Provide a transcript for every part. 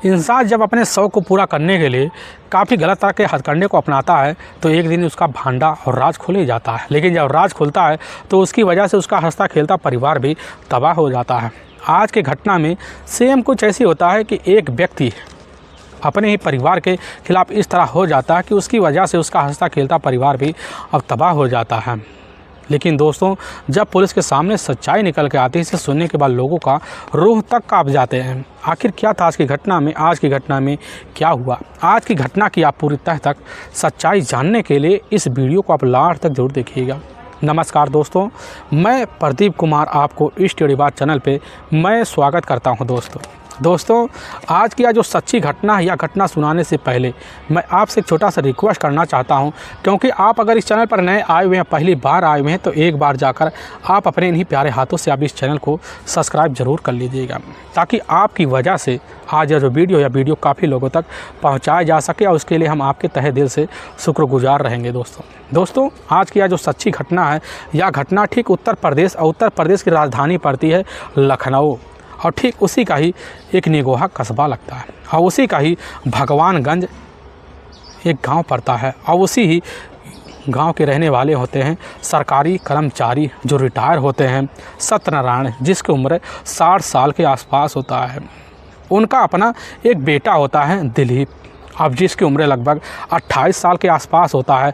इंसान जब अपने शौक़ को पूरा करने के लिए काफ़ी गलत तरह के हथकंडे को अपनाता है तो एक दिन उसका भांडा और राज खुल ही जाता है। लेकिन जब राज खुलता है तो उसकी वजह से उसका हंसता खेलता परिवार भी तबाह हो जाता है। आज की घटना में सेम कुछ ऐसी होता है कि एक व्यक्ति अपने ही परिवार के खिलाफ़ इस तरह हो जाता है कि उसकी वजह से उसका हंसता खेलता परिवार भी अब तबाह हो जाता है। लेकिन दोस्तों, जब पुलिस के सामने सच्चाई निकल के आती है, इसे सुनने के बाद लोगों का रूह तक कांप जाते हैं। आखिर क्या था आज की घटना में क्या हुआ? आज की घटना की आप पूरी तह तक सच्चाई जानने के लिए इस वीडियो को आप लास्ट तक जरूर देखिएगा। नमस्कार दोस्तों, मैं प्रदीप कुमार आपको इस टेढ़ी बात चैनल पे मैं स्वागत करता हूं। दोस्तों, आज की जो सच्ची घटना है या घटना सुनाने से पहले मैं आपसे एक छोटा सा रिक्वेस्ट करना चाहता हूं, क्योंकि आप अगर इस चैनल पर नए आए हुए हैं, पहली बार आए हुए हैं, तो एक बार जाकर आप अपने इन्हीं प्यारे हाथों से आप इस चैनल को सब्सक्राइब ज़रूर कर लीजिएगा, ताकि आपकी वजह से आज जो वीडियो काफ़ी लोगों तक पहुँचाया जा सके, और उसके लिए हम आपके तहे दिल से शुक्रगुजार रहेंगे। दोस्तों, आज की जो सच्ची घटना है, यह घटना ठीक उत्तर प्रदेश की राजधानी पड़ती है लखनऊ, और ठीक उसी का ही एक निगोहा कस्बा लगता है, और उसी का ही भगवानगंज एक गांव पड़ता है, और उसी ही गांव के रहने वाले होते हैं सरकारी कर्मचारी जो रिटायर होते हैं सत्यनारायण, जिसकी उम्र 60 साल के आसपास होता है। उनका अपना एक बेटा होता है दिलीप, अब जिसकी उम्र लगभग 28 साल के आसपास होता है।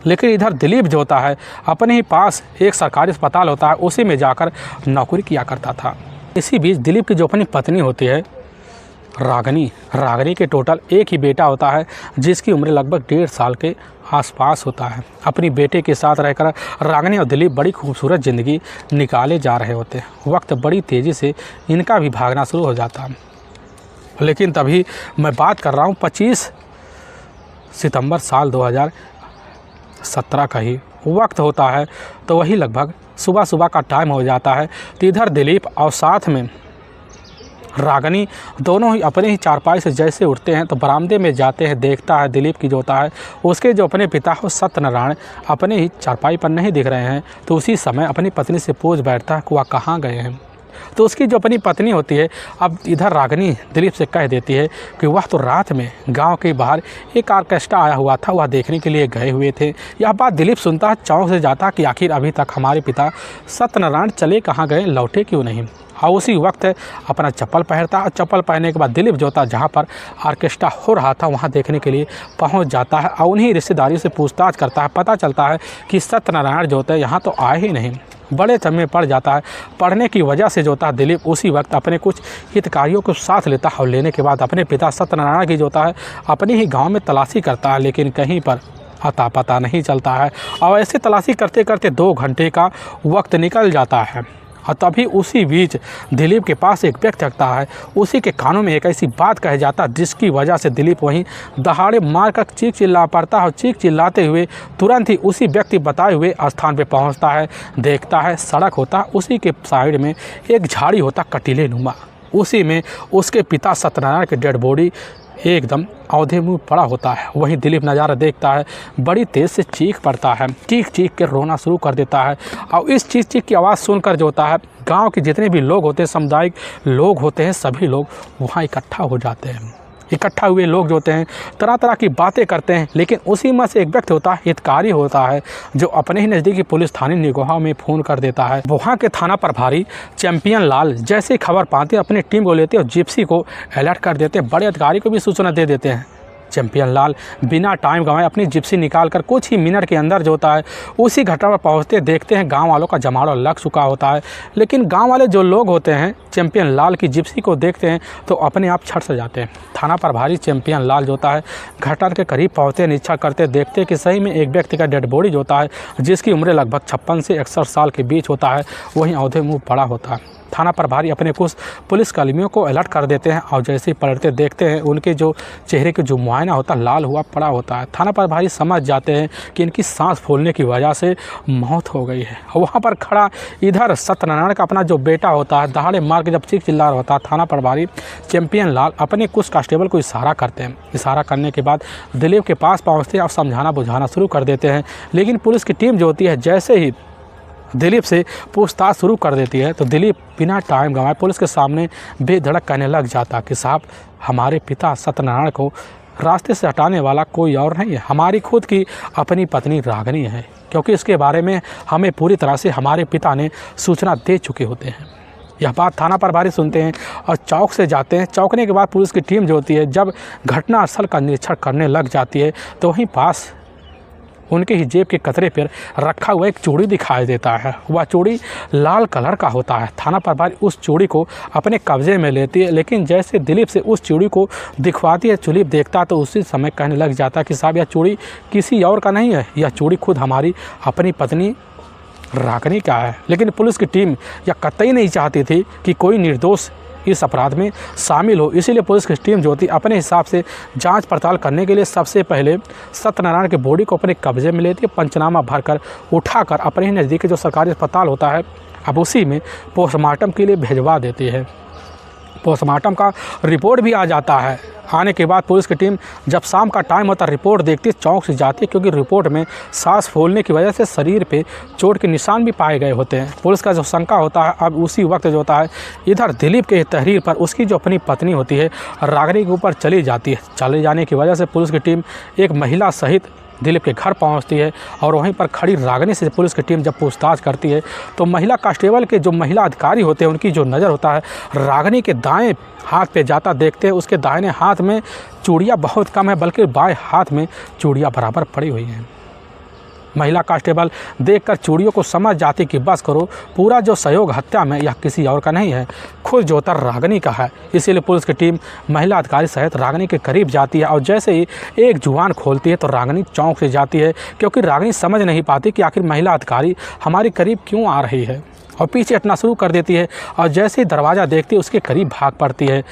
लेकिन इधर दिलीप जो होता है, अपने ही पास एक सरकारी अस्पताल होता है, उसी में जाकर नौकरी किया करता था। इसी बीच दिलीप की जो अपनी पत्नी होती है रागनी के टोटल एक ही बेटा होता है, जिसकी उम्र लगभग 1.5 साल के आसपास होता है। अपनी बेटे के साथ रहकर रागनी और दिलीप बड़ी खूबसूरत ज़िंदगी निकाले जा रहे होते हैं। वक्त बड़ी तेज़ी से इनका भी भागना शुरू हो जाता है। लेकिन तभी मैं बात कर रहा हूँ 25 सितंबर साल 2017 का ही वक्त होता है। तो वही लगभग सुबह का टाइम हो जाता है। तो इधर दिलीप और साथ में रागनी दोनों ही अपने ही चारपाई से जैसे उठते हैं तो बरामदे में जाते हैं। देखता है दिलीप की जो होता है उसके जो अपने पिता हो सत्यनारायण अपने ही चारपाई पर नहीं दिख रहे हैं। तो उसी समय अपनी पत्नी से पूछ बैठता है कि वह कहाँ गए हैं। तो उसकी जो अपनी पत्नी होती है, अब इधर रागनी दिलीप से कह देती है कि वह तो रात में गांव के बाहर एक ऑर्केस्ट्रा आया हुआ था, वह देखने के लिए गए हुए थे। यह बात दिलीप सुनता है, चौंक से जाता कि आखिर अभी तक हमारे पिता सत्यनारायण चले कहाँ गए, लौटे क्यों नहीं। और उसी वक्त अपना चप्पल पहनता है। चप्पल पहनने के बाद दिलीप जो होता जहाँ पर ऑर्केस्ट्रा हो रहा था वहाँ देखने के लिए पहुँच जाता है, और उन्हीं रिश्तेदारी से पूछताछ करता है। पता चलता है कि सत्यनारायण जो होता है यहाँ तो आए ही नहीं। बड़े समय पड़ जाता है। पढ़ने की वजह से जो होता है दिलीप उसी वक्त अपने कुछ हितकारियों को साथ लेता है, और लेने के बाद अपने पिता सत्यनारायण की जो होता है अपने ही गांव में तलाशी करता है, लेकिन कहीं पर अता पता नहीं चलता है। और ऐसे तलाशी करते करते 2 घंटे का वक्त निकल जाता है। और तभी उसी बीच दिलीप के पास एक व्यक्ति आता है। उसी के कानों में एक ऐसी बात कह जाता है जिसकी वजह से दिलीप वहीं दहाड़े मार कर चीख चिल्ला पड़ता है, और चीख चिल्लाते हुए तुरंत ही उसी व्यक्ति बताए हुए स्थान पे पहुंचता है। देखता है सड़क होता है, उसी के साइड में एक झाड़ी होता कटीले नुमा, उसी में उसके पिता सत्यनारायण की डेड बॉडी एकदम औंधे मुँह पड़ा होता है। वहीं दिलीप नज़ारा देखता है, बड़ी तेज़ से चीख पड़ता है, चीख के रोना शुरू कर देता है। और इस चीख की आवाज़ सुनकर जो होता है गांव के जितने भी लोग होते हैं, सामुदायिक लोग होते हैं, सभी लोग वहाँ इकट्ठा हो जाते हैं। इकट्ठा हुए लोग जो होते हैं तरह तरह की बातें करते हैं। लेकिन उसी में से एक व्यक्ति होता है, हितकारी होता है, जो अपने ही नज़दीकी पुलिस थाने निगोहा में फ़ोन कर देता है। वहाँ के थाना प्रभारी चैंपियन लाल जैसे खबर पाते अपनी टीम को लेते और जिप्सी को अलर्ट कर देते हैं। बड़े अधिकारी को भी सूचना दे देते हैं। चैंपियन लाल बिना टाइम गंवाए अपनी जिप्सी निकालकर कुछ ही मिनट के अंदर जो होता है उसी घटना पर पहुंचते देखते हैं गांव वालों का जमावड़ा लग चुका होता है। लेकिन गांव वाले जो लोग होते हैं चैंपियन लाल की जिप्सी को देखते हैं तो अपने आप छट से जाते हैं। थाना प्रभारी चैंपियन लाल जो होता है घटना के करीब पहुँचते, निरीक्षण करते, देखते कि सही में एक व्यक्ति का डेड बॉडी जो होता है जिसकी उम्र लगभग 56 से 61 साल के बीच होता है, वहीं औंधे मुँह पड़ा होता है। थाना प्रभारी अपने कुछ पुलिसकर्मियों को अलर्ट कर देते हैं, और जैसे ही पलटते देखते हैं उनके जो चेहरे के जो मुआयना होता है लाल हुआ पड़ा होता है। थाना प्रभारी समझ जाते हैं कि इनकी सांस फूलने की वजह से मौत हो गई है। वहाँ पर खड़ा इधर सत्यनारायण का अपना जो बेटा होता है दहाड़े मार के जब चीख चिल्ला रहा होता है, थाना प्रभारी चैंपियन लाल अपने कुछ कांस्टेबल को इशारा करते हैं। इशारा करने के बाद दिलीप के पास पहुँचते और समझाना बुझाना शुरू कर देते हैं। लेकिन पुलिस की टीम जो होती है जैसे ही दिलीप से पूछताछ शुरू कर देती है तो दिलीप बिना टाइम गंवाए पुलिस के सामने बेधड़क कहने लग जाता कि साहब, हमारे पिता सत्यनारायण को रास्ते से हटाने वाला कोई और नहीं है, हमारी खुद की अपनी पत्नी रागिनी है, क्योंकि इसके बारे में हमें पूरी तरह से हमारे पिता ने सूचना दे चुके होते हैं। यह बात थाना प्रभारी सुनते हैं और चौक से जाते हैं। चौंकने के बाद पुलिस की टीम जो होती है जब घटनास्थल का निरीक्षण करने लग जाती है तो वहीं पास उनके ही जेब के कतरे पर रखा हुआ एक चूड़ी दिखाई देता है। वह चूड़ी लाल कलर का होता है। थाना प्रभारी उस चूड़ी को अपने कब्जे में लेती है, लेकिन जैसे दिलीप से उस चूड़ी को दिखवाती है, दिलीप देखता तो उसी समय कहने लग जाता कि साहब, यह चूड़ी किसी और का नहीं है, यह चूड़ी खुद हमारी अपनी पत्नी रागिनी का है। लेकिन पुलिस की टीम यह कतई नहीं चाहती थी कि कोई निर्दोष इस अपराध में शामिल हो, इसीलिए पुलिस की टीम जो थी अपने हिसाब से जांच पड़ताल करने के लिए सबसे पहले सत्यनारायण के बॉडी को अपने कब्जे में लेती है, पंचनामा भरकर उठाकर अपने ही नज़दीकी जो सरकारी अस्पताल होता है अब उसी में पोस्टमार्टम के लिए भिजवा देती है। पोस्टमार्टम का रिपोर्ट भी आ जाता है। आने के बाद पुलिस की टीम जब शाम का टाइम होता है रिपोर्ट देखती है, चौंक से जाती है, क्योंकि रिपोर्ट में सांस फूलने की वजह से शरीर पे चोट के निशान भी पाए गए होते हैं। पुलिस का जो शंका होता है अब उसी वक्त जो होता है इधर दिलीप के तहरीर पर उसकी जो अपनी पत्नी होती है रागिनी के ऊपर चली जाती है। चले जाने की वजह से पुलिस की टीम एक महिला सहित दिलीप के घर पहुंचती है और वहीं पर खड़ी रागिनी से पुलिस की टीम जब पूछताछ करती है तो महिला कांस्टेबल के जो महिला अधिकारी होते हैं उनकी जो नज़र होता है रागिनी के दाएं हाथ पे जाता देखते हैं। उसके दाहिने हाथ में चूड़ियाँ बहुत कम है, बल्कि बाएं हाथ में चूड़ियाँ बराबर पड़ी हुई हैं। महिला कांस्टेबल देखकर चूड़ियों को समझ जाती कि बस करो, पूरा जो सहयोग हत्या में यह किसी और का नहीं है, खुद जो होता रागिनी का है। इसीलिए पुलिस की टीम महिला अधिकारी सहित रागिनी के करीब जाती है और जैसे ही एक जुबान खोलती है तो रागिनी चौंक से जाती है, क्योंकि रागिनी समझ नहीं पाती कि आखिर महिला अधिकारी हमारे करीब क्यों आ रही है, और पीछे हटना शुरू कर देती है। और जैसे ही दरवाज़ा देखती है उसके करीब भाग पड़ती है।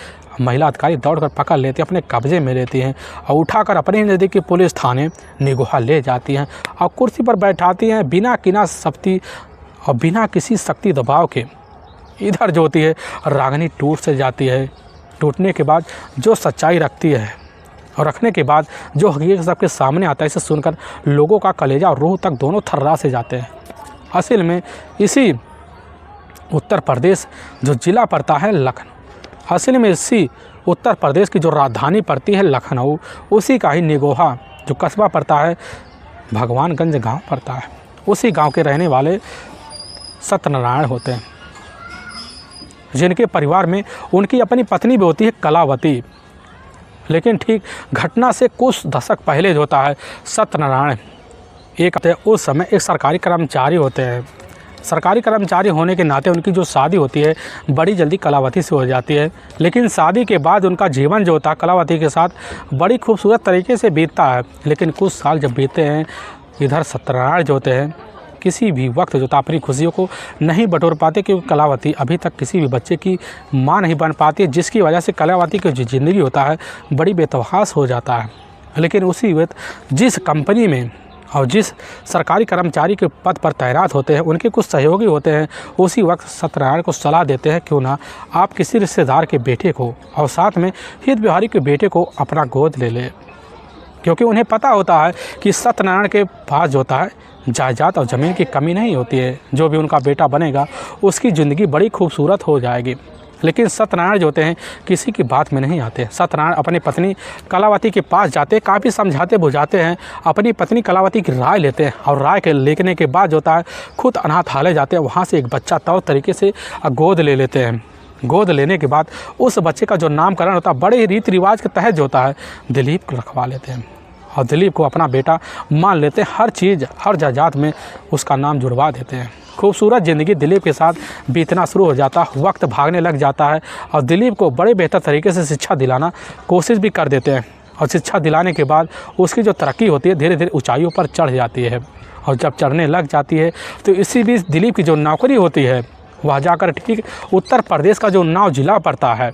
महिला अधिकारी दौड़कर पकड़ लेती है, अपने कब्जे में लेती हैं और उठाकर अपने नज़दीकी पुलिस थाने निगोहा ले जाती हैं और कुर्सी पर बैठाती हैं बिना किना सख्ती और बिना किसी शक्ति दबाव के। इधर जो होती है रागिनी टूट से जाती है। टूटने के बाद जो सच्चाई रखती है और रखने के बाद जो हकीकत सबके सामने आता है, इसे सुनकर लोगों का कलेजा और रूह तक दोनों थर्रा से जाते हैं। असल में इसी उत्तर प्रदेश जो ज़िला पड़ता है लखनऊ, असल में इसी उत्तर प्रदेश की जो राजधानी पड़ती है लखनऊ, उसी का ही निगोहा जो कस्बा पड़ता है भगवानगंज गांव पड़ता है, उसी गांव के रहने वाले सत्यनारायण होते हैं, जिनके परिवार में उनकी अपनी पत्नी भी होती है कलावती। लेकिन ठीक घटना से कुछ दशक पहले जो होता है सत्यनारायण उस समय एक सरकारी कर्मचारी होते हैं। सरकारी कर्मचारी होने के नाते उनकी जो शादी होती है बड़ी जल्दी कलावती से हो जाती है। लेकिन शादी के बाद उनका जीवन जो होता है कलावती के साथ बड़ी खूबसूरत तरीके से बीतता है। लेकिन कुछ साल जब बीतते हैं, इधर सत्यनारायण जो होते हैं किसी भी वक्त जो था अपनी खुशियों को नहीं बटोर पाते, क्योंकि कलावती अभी तक किसी भी बच्चे की माँ नहीं बन पाती है, जिसकी वजह से कलावती की जो ज़िंदगी होता है बड़ी बेतहाश हो जाता है। लेकिन उसी वक्त जिस कंपनी में और जिस सरकारी कर्मचारी के पद पर तैनात होते हैं उनके कुछ सहयोगी होते हैं, उसी वक्त सत्यनारायण को सलाह देते हैं क्यों ना आप किसी रिश्तेदार के बेटे को और साथ में हित बिहारी के बेटे को अपना गोद ले ले, क्योंकि उन्हें पता होता है कि सत्यनारायण के पास जो होता है जायदाद और ज़मीन की कमी नहीं होती है। जो भी उनका बेटा बनेगा उसकी ज़िंदगी बड़ी खूबसूरत हो जाएगी। लेकिन सत्यनारायण जो होते हैं किसी की बात में नहीं आते। सत्यनारायण अपनी पत्नी कलावती के पास जाते, काफ़ी समझाते बुझाते हैं, अपनी पत्नी कलावती की राय लेते हैं और राय के लेने के बाद जो होता है खुद अनाथालय जाते हैं, वहाँ से एक बच्चा तौर तरीके से गोद ले लेते हैं। गोद लेने के बाद उस बच्चे का जो नामकरण होता है बड़े ही रीति रिवाज के तहत जो होता है दिलीप को रखवा लेते हैं और दिलीप को अपना बेटा मान लेते हैं। हर चीज़ हर जायदाद में उसका नाम जुड़वा देते हैं। खूबसूरत ज़िंदगी दिलीप के साथ बीतना शुरू हो जाता है। वक्त भागने लग जाता है और दिलीप को बड़े बेहतर तरीके से शिक्षा दिलाना कोशिश भी कर देते हैं और शिक्षा दिलाने के बाद उसकी जो तरक्की होती है धीरे धीरे ऊंचाइयों पर चढ़ जाती है। और जब चढ़ने लग जाती है तो इसी बीच दिलीप की जो नौकरी होती है वह जाकर ठीक उत्तर प्रदेश का जो उन्नाव जिला पड़ता है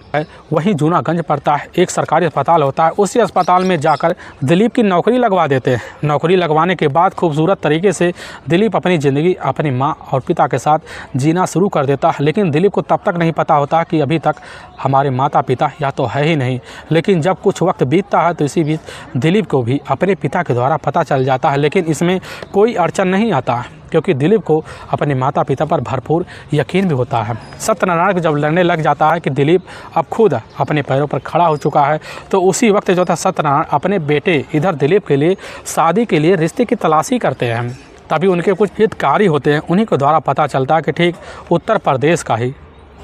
वहीं जूनागंज पड़ता है, एक सरकारी अस्पताल होता है, उसी अस्पताल में जाकर दिलीप की नौकरी लगवा देते हैं। नौकरी लगवाने के बाद खूबसूरत तरीके से दिलीप अपनी ज़िंदगी अपनी माँ और पिता के साथ जीना शुरू कर देता है। लेकिन दिलीप को तब तक नहीं पता होता कि अभी तक हमारे माता पिता या तो है ही नहीं। लेकिन जब कुछ वक्त बीतता है तो इसी बीच दिलीप को भी अपने पिता के द्वारा पता चल जाता है। लेकिन इसमें कोई अड़चन नहीं आता है। क्योंकि दिलीप को अपने माता पिता पर भरपूर यकीन भी होता है। सत्यनारायण को जब लगने लग जाता है कि दिलीप अब खुद अपने पैरों पर खड़ा हो चुका है, तो उसी वक्त जो था सत्यनारायण अपने बेटे इधर दिलीप के लिए शादी के लिए रिश्ते की तलाशी करते हैं। तभी उनके कुछ हितकारी होते हैं, उन्हीं के द्वारा पता चलता है कि ठीक उत्तर प्रदेश का ही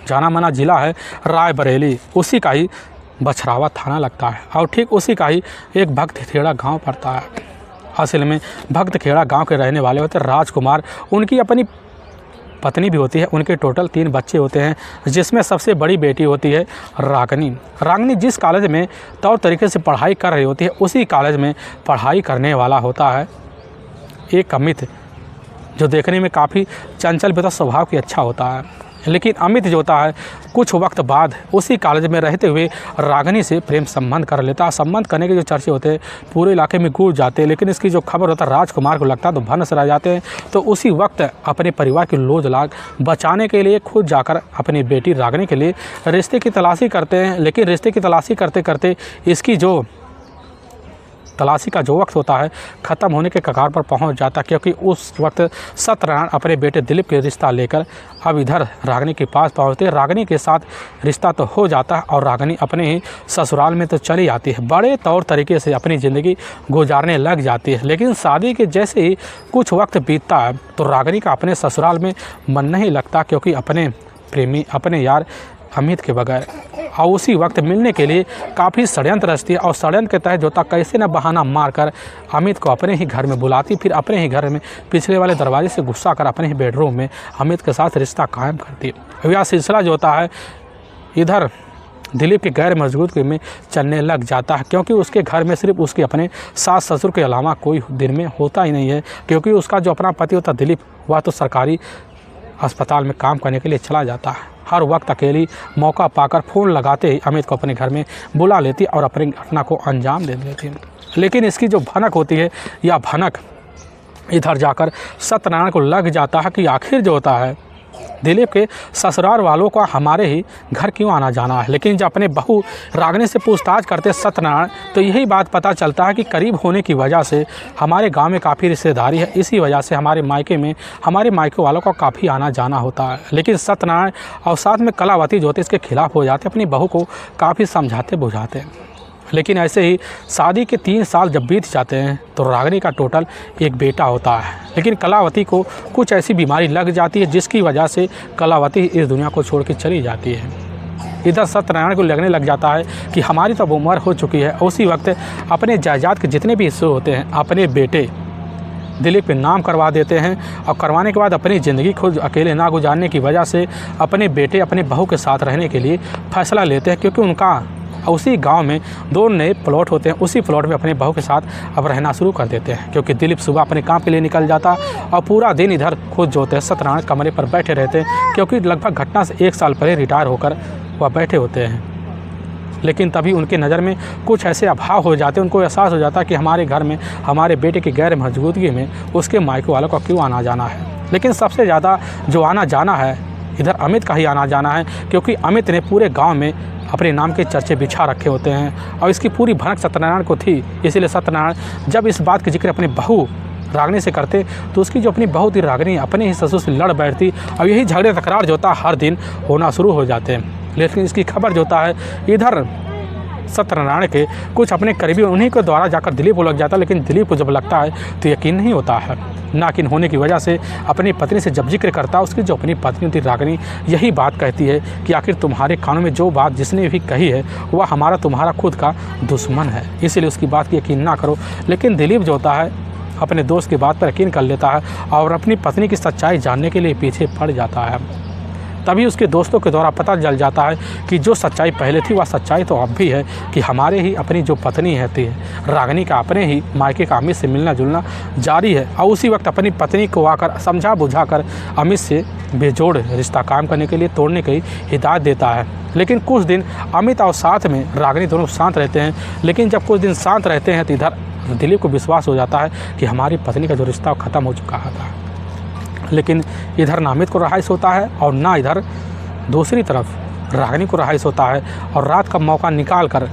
जाना माना ज़िला है रायबरेली, उसी का ही बछरावा थाना लगता है और ठीक उसी का ही एक भक्तखेड़ा गांव पड़ता है। असल में भक्तखेड़ा गांव के रहने वाले होते हैं राजकुमार, उनकी अपनी पत्नी भी होती है, उनके टोटल 3 बच्चे होते हैं, जिसमें सबसे बड़ी बेटी होती है रागनी। रागनी जिस कॉलेज में तौर तरीके से पढ़ाई कर रही होती है, उसी कॉलेज में पढ़ाई करने वाला होता है एक अमित, जो देखने में काफ़ी चंचल भी स्वभाव की अच्छा होता है। लेकिन अमित जो होता है कुछ वक्त बाद उसी कॉलेज में रहते हुए रागनी से प्रेम संबंध कर लेता है। संबंध करने के जो चर्चे होते हैं पूरे इलाके में गूंज जाते हैं, लेकिन इसकी जो खबर होता है राजकुमार को लगता है तो भनस रह जाते हैं। तो उसी वक्त अपने परिवार की लोज लाग बचाने के लिए खुद जाकर अपनी बेटी रागनी के लिए रिश्ते की तलाशी करते हैं। लेकिन रिश्ते की तलाशी करते करते इसकी जो तलाशी का जो वक्त होता है ख़त्म होने के कगार पर पहुंच जाता है, क्योंकि उस वक्त सत्यनारायण अपने बेटे दिलीप के रिश्ता लेकर अब इधर रागनी के पास पहुंचते हैं। रागनी के साथ रिश्ता तो हो जाता है और रागनी अपने ही ससुराल में तो चली जाती है, बड़े तौर तरीके से अपनी ज़िंदगी गुजारने लग जाती है। लेकिन शादी के जैसे ही कुछ वक्त बीतता है तो रागनी का अपने ससुराल में मन नहीं लगता, क्योंकि अपने प्रेमी अपने यार अमित के बगैर और उसी वक्त मिलने के लिए काफ़ी षड्यंत्र रचती है और षड्यंत्र के तहत जोता कैसे न बहाना मारकर अमित को अपने ही घर में बुलाती, फिर अपने ही घर में पिछले वाले दरवाजे से गुस्सा कर अपने ही बेडरूम में अमित के साथ रिश्ता कायम करती है। यह सिलसिला जो होता है इधर दिलीप के गैर मौजूदगी में चलने लग जाता है, क्योंकि उसके घर में सिर्फ उसके अपने सास ससुर के अलावा कोई दिन में होता ही नहीं है, क्योंकि उसका जो अपना पति होता दिलीप वह तो सरकारी अस्पताल में काम करने के लिए चला जाता है। हर वक्त अकेली मौका पाकर फ़ोन लगाते ही अमित को अपने घर में बुला लेती और अपनी घटना को अंजाम दे देती। लेकिन इसकी जो भनक होती है यह भनक इधर जाकर सत्यनारायण को लग जाता है कि आखिर जो होता है दिलीप के ससुराल वालों का हमारे ही घर क्यों आना जाना है। लेकिन जब अपने बहू रागनी से पूछताछ करते सत्यनारायण तो यही बात पता चलता है कि करीब होने की वजह से हमारे गांव में काफ़ी रिश्तेदारी है, इसी वजह से हमारे मायके वालों का काफ़ी आना जाना होता है। लेकिन सत्यनारायण और साथ में कलावती जो होते इसके खिलाफ हो जाते, अपनी बहू को काफ़ी समझाते बुझाते हैं। लेकिन ऐसे ही शादी के 3 साल जब बीत जाते हैं तो रागनी का टोटल एक बेटा होता है। लेकिन कलावती को कुछ ऐसी बीमारी लग जाती है जिसकी वजह से कलावती इस दुनिया को छोड़ के चली जाती है। इधर सत्यनारायण को लगने लग जाता है कि हमारी तो उम्र हो चुकी है। उसी वक्त अपने जायदाद के जितने भी हिस्से होते हैं अपने बेटे दिलीप के नाम करवा देते हैं और करवाने के बाद अपनी ज़िंदगी खुद अकेले ना गुजारने की वजह से अपने बेटे अपने बहू के साथ रहने के लिए फ़ैसला लेते हैं, क्योंकि उनका उसी गांव में 2 नए प्लॉट होते हैं। उसी प्लॉट में अपने बहू के साथ अब रहना शुरू कर देते हैं, क्योंकि दिलीप सुबह अपने काम के लिए निकल जाता और पूरा दिन इधर खुद जो होते हैं सत्यनारायण कमरे पर बैठे रहते हैं, क्योंकि लगभग घटना से 1 साल पहले रिटायर होकर वह बैठे होते हैं। लेकिन तभी उनकी नज़र में कुछ ऐसे अभाव हो जाते हैं, उनको एहसास हो जाता है कि हमारे घर में हमारे बेटे की गैर मौजूदगी में उसके मायके वालों का क्यों आना जाना है। लेकिन सबसे ज़्यादा जो आना जाना है इधर अमित का ही आना जाना है, क्योंकि अमित ने पूरे गाँव में अपने नाम के चर्चे बिछा रखे होते हैं और इसकी पूरी भनक सत्यनारायण को थी। इसीलिए सत्यनारायण जब इस बात की जिक्र अपनी बहू रागनी से करते तो उसकी जो अपनी बहू थी रागनी अपने ही ससुर से लड़ बैठती और यही झगड़े तकरार जो होता हर दिन होना शुरू हो जाते हैं। लेकिन इसकी खबर जो होता है इधर सत्यनारायण के कुछ अपने करीबी उन्हीं के द्वारा जाकर दिलीप को लग जाता है। लेकिन दिलीप को जब लगता है तो यकीन नहीं होता है, नाकिन होने की वजह से अपनी पत्नी से जब जिक्र करता है उसकी जो अपनी पत्नी थी रागनी यही बात कहती है कि आखिर तुम्हारे कानों में जो बात जिसने भी कही है वह हमारा तुम्हारा खुद का दुश्मन है, इसीलिए उसकी बात की यकीन ना करो। लेकिन दिलीप जो होता है अपने दोस्त की बात पर यकीन कर लेता है और अपनी पत्नी की सच्चाई जानने के लिए पीछे पड़ जाता है। तभी उसके दोस्तों के द्वारा पता चल जाता है कि जो सच्चाई पहले थी वह सच्चाई तो अब भी है कि हमारे ही अपनी जो पत्नी है रागनी का अपने ही मायके का अमित से मिलना जुलना जारी है। और उसी वक्त अपनी पत्नी को आकर समझा बुझा कर अमित से बेजोड़ रिश्ता कायम करने के लिए तोड़ने की हिदायत देता है। लेकिन कुछ दिन अमित और साथ में रागनी दोनों शांत रहते हैं। लेकिन जब कुछ दिन शांत रहते हैं तो इधर दिलीप को विश्वास हो जाता है कि हमारी पत्नी का जो रिश्ता ख़त्म हो चुका था। लेकिन इधर ना अमित को रहाइश होता है और ना इधर दूसरी तरफ रागनी को रहाइश होता है। और रात का मौका निकाल कर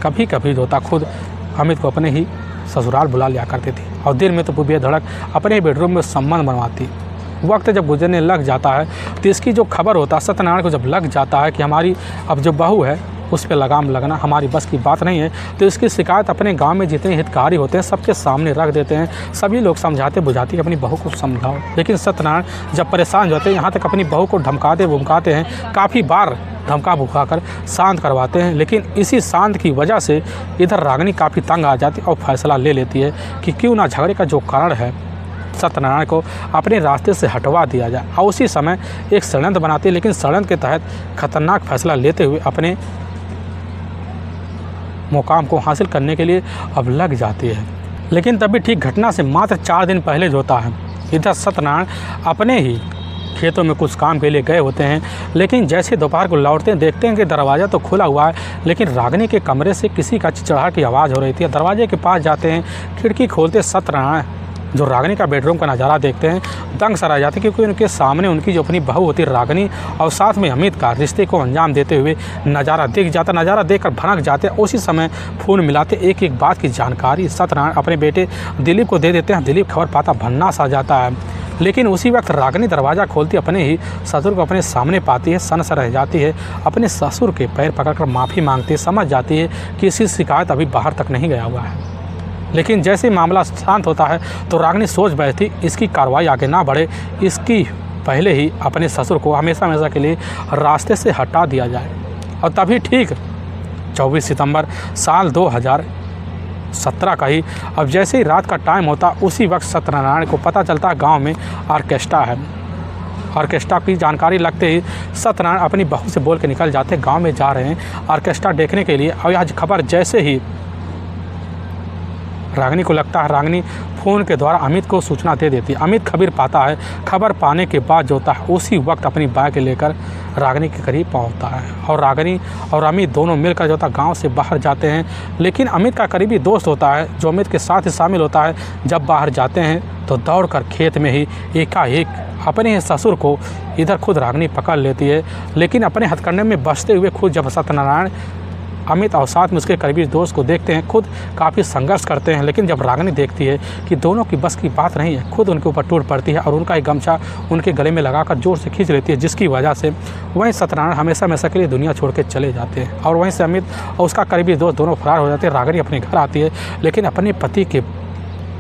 कभी कभी होता खुद अमित को अपने ही ससुराल बुला लिया करती थी और दिन में तो बेधड़क अपने बेडरूम में संबंध बनवाती। वक्त जब गुजरने लग जाता है तो इसकी जो खबर होता है सत्यनारायण को जब लग जाता है कि हमारी अब जो बहू है उस पर लगाम लगना हमारी बस की बात नहीं है, तो इसकी शिकायत अपने गांव में जितने हितकारी होते हैं सबके सामने रख देते हैं। सभी लोग समझाते बुझाते कि अपनी बहू को समझाओ, लेकिन सत्यनारायण जब परेशान होते हैं यहाँ तक अपनी बहू को धमकाते भुमकाते हैं, काफ़ी बार धमका भुका कर शांत करवाते हैं। लेकिन इसी शांत की वजह से इधर रागिनी काफ़ी तंग आ जाती और फैसला ले लेती है कि क्यों ना झगड़े का जो कारण है सत्यनारायण को अपने रास्ते से हटवा दिया जाए। और उसी समय एक षड्यंत्र बनाती है, लेकिन षड्यंत्र के तहत खतरनाक फैसला लेते हुए अपने मुकाम को हासिल करने के लिए अब लग जाती है। लेकिन तभी ठीक घटना से मात्र 4 दिन पहले जो होता है, इधर सत्यनारायण अपने ही खेतों में कुछ काम के लिए गए होते हैं, लेकिन जैसे दोपहर को लौटते हैं देखते हैं कि दरवाज़ा तो खुला हुआ है, लेकिन रागिनी के कमरे से किसी का चिड़चिड़ाहट की आवाज़ हो रही थी। दरवाजे के पास जाते हैं, खिड़की खोलते सत्यनारायण जो रागिनी का बेडरूम का नज़ारा देखते हैं दंग सर आ जाते, क्योंकि उनके सामने उनकी जो अपनी बहू होती है रागिनी और साथ में अमित का रिश्ते को अंजाम देते हुए नज़ारा दिख जाता। नज़ारा देखकर भनक जाते। उसी समय फ़ोन मिलाते, एक एक बात की जानकारी सत्यनारायण अपने बेटे दिलीप को दे देते हैं। दिलीप खबर पाता भन्ना सा जाता है, लेकिन उसी वक्त रागिनी दरवाज़ा खोलती अपने ही ससुर को अपने सामने पाती है, सन रह जाती है, अपने ससुर के पैर पकड़कर माफ़ी मांगती है। समझ जाती है कि इसकी शिकायत अभी बाहर तक नहीं गया हुआ है। लेकिन जैसे मामला शांत होता है तो रागिनी सोच बैठती इसकी कार्रवाई आगे ना बढ़े, इसकी पहले ही अपने ससुर को हमेशा हमेशा के लिए रास्ते से हटा दिया जाए। और तभी ठीक 24 सितंबर साल 2017 का ही अब जैसे ही रात का टाइम होता उसी वक्त सत्यनारायण को पता चलता है गांव में ऑर्केस्ट्रा है। ऑर्केस्ट्रा की जानकारी लगते ही सत्यनारायण अपनी बहू से बोल के निकल जाते, गांव में जा रहे हैं ऑर्केस्ट्रा देखने के लिए। और यह खबर जैसे ही रागिनी को लगता है, रागिनी फ़ोन के द्वारा अमित को सूचना दे देती है। अमित खबर पाता है, खबर पाने के बाद जो होता है उसी वक्त अपनी बाइक लेकर रागिनी के करीब पहुंचता है और रागिनी और अमित दोनों मिलकर जो होता है गांव से बाहर जाते हैं। लेकिन अमित का करीबी दोस्त होता है जो अमित के साथ ही शामिल होता है, जब बाहर जाते हैं तो दौड़कर खेत में ही एकाएक अपने ससुर को इधर खुद रागिनी पकड़ लेती है। लेकिन अपने हथकंडे में बचते हुए खुद जब सत्यनारायण अमित और साथ में उसके करीबी दोस्त को देखते हैं, खुद काफ़ी संघर्ष करते हैं। लेकिन जब रागिनी देखती है कि दोनों की बस की बात नहीं है, खुद उनके ऊपर टूट पड़ती है और उनका एक गमछा उनके गले में लगाकर जोर से खींच लेती है, जिसकी वजह से वहीं सत्यनारायण हमेशा हमेशा के लिए दुनिया छोड़ के चले जाते हैं। और वहीं से अमित और उसका करीबी दोस्त दोनों फरार हो जाते हैं। रागिनी अपने घर आती है, लेकिन अपने पति के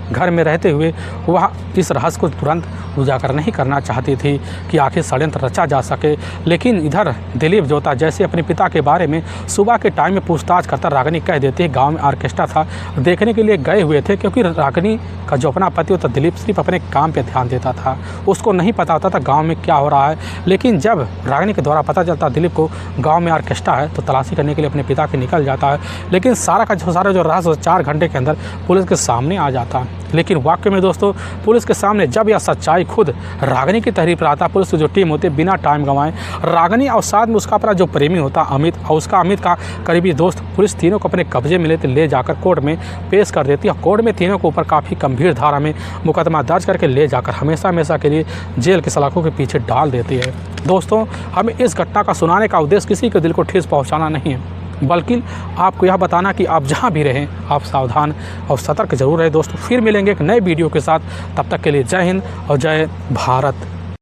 घर में रहते हुए वह इस रहस्य को तुरंत उजागर नहीं करना चाहती थी कि आखिर षड्यंत्र रचा जा सके। लेकिन इधर दिलीप जोता जैसे अपने पिता के बारे में सुबह के टाइम में पूछताछ करता रागिनी कह देती है गांव में ऑर्केस्ट्रा था, देखने के लिए गए हुए थे, क्योंकि रागिनी का जो अपना पति होता दिलीप सिर्फ अपने काम पे ध्यान देता था, उसको नहीं पता होता था गाँव में क्या हो रहा है। लेकिन जब रागिनी के द्वारा पता चलता दिलीप को गाँव में ऑर्केस्ट्रा है तो तलाशी करने के लिए अपने पिता के निकल जाता है। लेकिन सारा जो रहस्य 4 घंटे के अंदर पुलिस के सामने आ जाता है। लेकिन वाकई में दोस्तों पुलिस के सामने जब यह सच्चाई खुद रागिनी की तहरीर पर आता, पुलिस की जो टीम होती है बिना टाइम गंवाए रागिनी और साथ में उसका अपना जो प्रेमी होता अमित और उसका अमित का करीबी दोस्त, पुलिस तीनों को अपने कब्जे में ले जाकर कोर्ट में पेश कर देती है। कोर्ट में तीनों के ऊपर काफ़ी गंभीर धारा में मुकदमा दर्ज करके ले जाकर हमेशा हमेशा के लिए जेल की सलाखों के पीछे डाल देती है। दोस्तों हमें इस घटना का सुनाने का उद्देश्य किसी के दिल को ठेस पहुँचाना नहीं है, बल्कि आपको यह बताना कि आप जहां भी रहें आप सावधान और सतर्क जरूर रहें। दोस्तों फिर मिलेंगे एक नए वीडियो के साथ, तब तक के लिए जय हिंद और जय भारत।